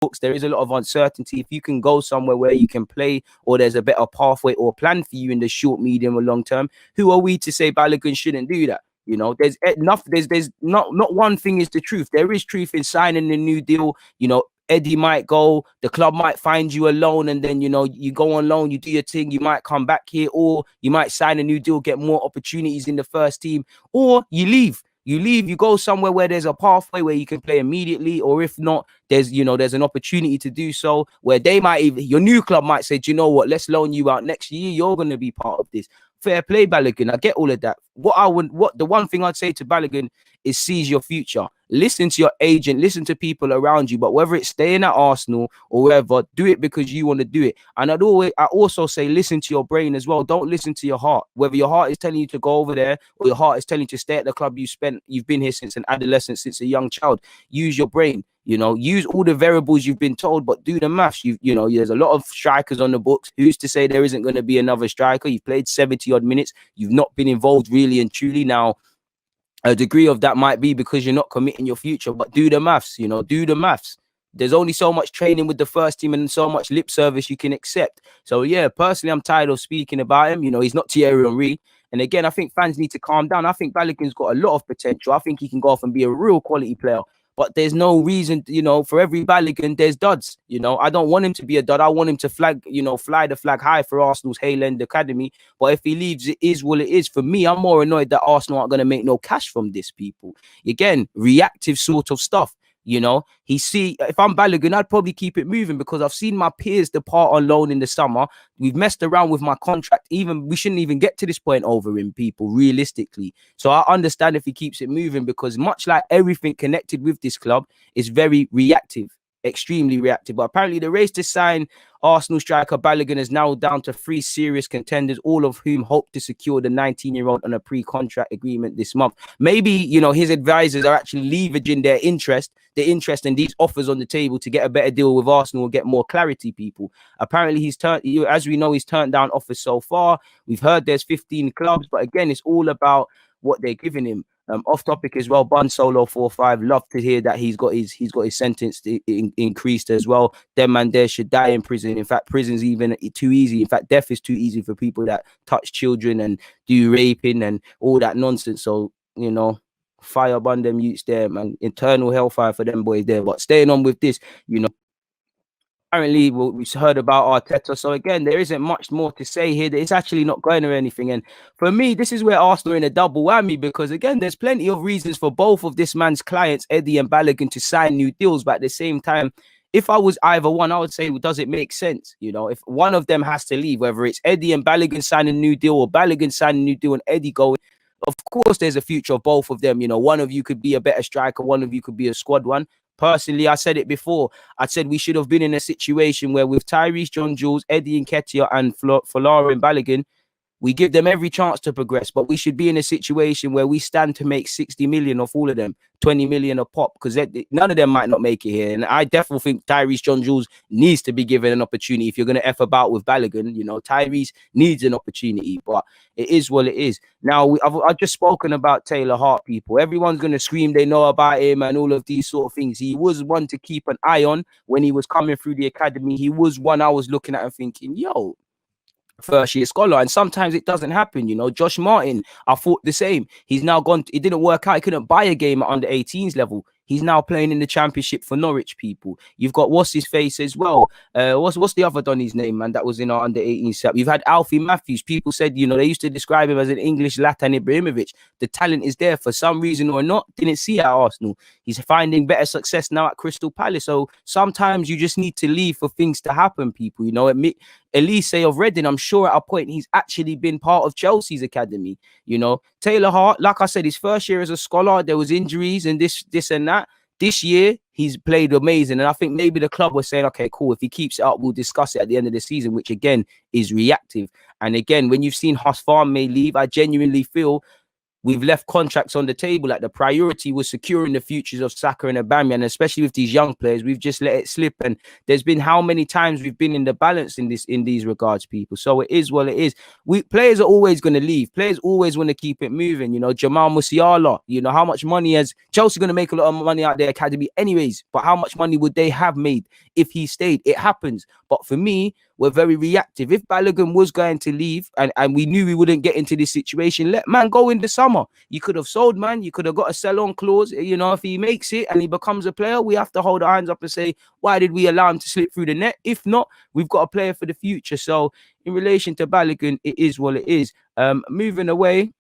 books. There is a lot of uncertainty. If you can go somewhere where you can play, or there's a better pathway or plan for you in the short, medium, or long term, who are we to say Balogun shouldn't do that? You know, there's enough. There's not one thing is the truth. There is truth in signing a new deal. You know, Eddie might go, the club might find you a loan, and then, you know, you go on loan, you do your thing, you might come back here, or you might sign a new deal, get more opportunities in the first team, or you leave. You go somewhere where there's a pathway where you can play immediately, or if not, there's an opportunity to do so where they might even, your new club might say, do you know what, let's loan you out next year, you're going to be part of this. Fair play, Balogun. I get all of that. The one thing I'd say to Balogun is seize your future. Listen to your agent, listen to people around you, but whether it's staying at Arsenal or wherever, do it because you want to do it. And I also say listen to your brain as well. Don't listen to your heart. Whether your heart is telling you to go over there or your heart is telling you to stay at the club you've been here since an adolescent, since a young child. Use your brain. You know, use all the variables you've been told, but do the maths. You know, there's a lot of strikers on the books. Who's to say there isn't going to be another striker? You've played 70 odd minutes. You've not been involved really and truly. Now, a degree of that might be because you're not committing your future, but do the maths, you know, do the maths. There's only so much training with the first team and so much lip service you can accept. So, yeah, personally, I'm tired of speaking about him. You know, he's not Thierry Henry. And again, I think fans need to calm down. I think Balogun's got a lot of potential. I think he can go off and be a real quality player. But there's no reason, you know, for every Balogun, there's duds. You know, I don't want him to be a dud. I want him to fly the flag high for Arsenal's Hale End Academy. But if he leaves, it is what it is. For me, I'm more annoyed that Arsenal aren't going to make no cash from this, people. Again, reactive sort of stuff. You know, if I'm Balogun, I'd probably keep it moving because I've seen my peers depart on loan in the summer. We've messed around with my contract. We shouldn't even get to this point over him, people, realistically. So I understand if he keeps it moving because much like everything connected with this club is very reactive. Extremely reactive. But apparently the race to sign Arsenal striker Balogun is now down to 3 serious contenders, all of whom hope to secure the 19-year-old on a pre-contract agreement this month. Maybe, you know, his advisors are actually leveraging their interest in these offers on the table to get a better deal with Arsenal and get more clarity, people. Apparently as we know, he's turned down offers so far. We've heard there's 15 clubs, but again, it's all about what they're giving him. Off topic as well, Bun Solo 45. Love to hear that he's got his sentence increased as well. Them man there should die in prison. In fact, prison's even too easy. In fact, death is too easy for people that touch children and do raping and all that nonsense. So, you know, fire upon them youths there, man. Internal hellfire for them boys there. But staying on with this, you know, apparently we heard about Arteta. So again, there isn't much more to say here. It's actually not going or anything. And for me, this is where Arsenal are in a double whammy because again, there's plenty of reasons for both of this man's clients, Eddie and Balogun, to sign new deals. But at the same time, if I was either one, I would say, well, does it make sense? You know, if one of them has to leave, whether it's Eddie and Balogun signing a new deal or Balogun signing a new deal and Eddie going, of course, there's a future of both of them. You know, one of you could be a better striker, one of you could be a squad one. Personally, I said it before. I said we should have been in a situation where with Tyrese John-Jules, Eddie Nketiah and Folarin Balogun, we give them every chance to progress, but we should be in a situation where we stand to make 60 million off all of them, 20 million a pop, because none of them might not make it here. And I definitely think Tyrese John-Jules needs to be given an opportunity. If you're going to F about with Balogun, you know, Tyrese needs an opportunity, but it is what it is. Now, I've just spoken about Taylor Hart, people. Everyone's going to scream they know about him and all of these sort of things. He was one to keep an eye on when he was coming through the academy. He was one I was looking at and thinking, yo, first year scholar, and sometimes it doesn't happen. You know, Josh Martin, I thought the same. He's now gone, it didn't work out. He couldn't buy a game at under 18s level. He's now playing in the championship for Norwich, people. You've got what's his face as well. What's the other Donny's name, man? That was in our under 18 set. You've had Alfie Matthews. People said, you know, they used to describe him as an English Zlatan Ibrahimovic. The talent is there for some reason or not. Didn't see it at Arsenal. He's finding better success now at Crystal Palace. So sometimes you just need to leave for things to happen, people. You know, Elise of Reading, I'm sure at a point he's actually been part of Chelsea's academy. You know, Taylor Hart, like I said, his first year as a scholar, there was injuries and this and that. This year, he's played amazing. And I think maybe the club was saying, okay, cool, if he keeps it up, we'll discuss it at the end of the season, which again is reactive. And again, when you've seen Haas Farm may leave, I genuinely feel we've left contracts on the table. Like the priority was securing the futures of Saka and Aubameyang, and especially with these young players, we've just let it slip. And there's been how many times we've been in the balance in these regards, people. So it is what it is. Players are always going to leave. Players always want to keep it moving. You know, Jamal Musiala. You know how much money has Chelsea going to make a lot of money out of their academy, anyways. But how much money would they have made if he stayed? It happens. But for me, we're very reactive. If Balogun was going to leave and we knew we wouldn't get into this situation, let man go in the summer. You could have sold man. You could have got a sell-on clause. You know, if he makes it and he becomes a player, we have to hold our hands up and say, why did we allow him to slip through the net? If not, we've got a player for the future. So in relation to Balogun, it is what it is. Moving away,